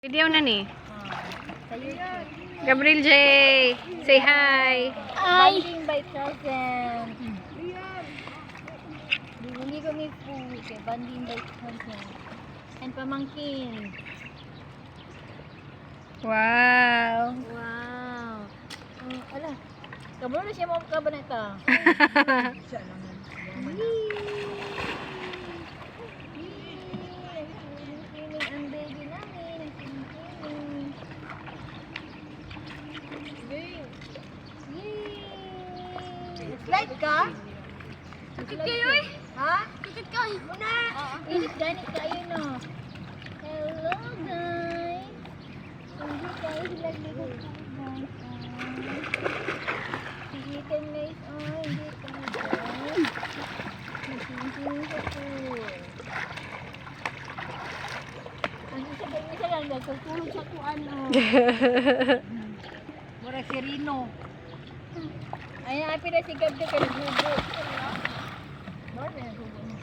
Video na ni. Sa'yo yan. Gabriel J. Say hi. Banding by cousin. Hindi kami food. Banding by cousin. And pamangkin. Wow. Wow. Ala. Kabalo na siya mo ka ba na ito? Siya lang. Ang baby namin. Slide ka? Sakit kayo eh. Ha? Sakit ka. Muna. Init ganit kayo no. Hello guys. Hindi kayo nagligo guys. Sigitan guys. Oh, hindi kayo guys. Nagsingsing sa pool. Ang isa lang nagkakulog sa kuano. Mura si Rino. Ay, happy na si Gabdo ka naghubo. Bawal na naghubo mo.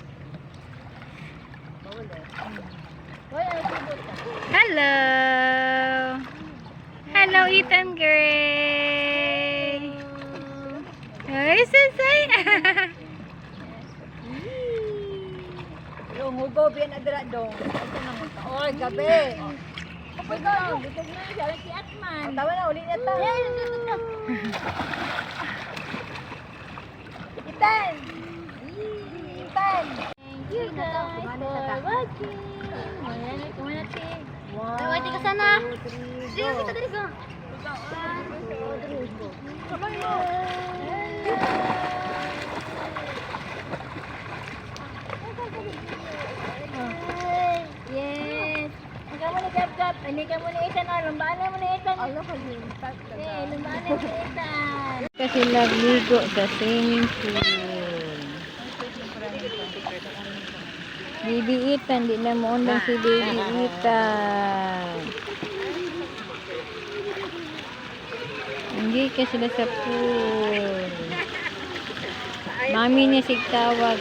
Bawal na. Bawal na naghubo ka. Hello. Hello, Ethan Gray. Ay, sasay. Yung hugo, biyan adra dong. Ito nang ito. Oy, gabi. Kapag na, bitag na siya. Si Atman. Tawa na, uli niya tayo. Itan! Itan! Thank you guys for watching. Ayan, kumanati. Wow. Nawati ka sana. Sige, kita dali ka. Kamay mo. Yes. Ang kamo ni Gab-Gab. Hindi ka mo ni Itan. Lumbaan mo ni Itan. Allah ka din. Lumbaan mo ni Itan. Kasi nagligo sa swimming pool. Baby Ethan, di na mo undang si Baby Ethan. Hindi ka sila sa pool. Mami niya sigtawag.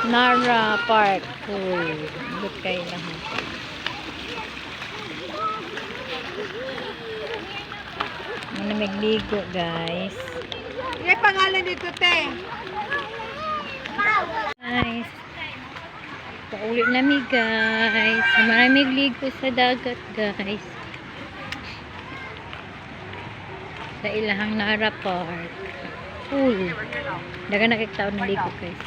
Nara Park Pool. But kayo lahat. Nagligo guys. May pangalan dito, te. Guys. Paulit nami guys. Maraming ligo sa dagat guys. Sa ilahang Nara Park Pool. Daga nakikita na ligo guys.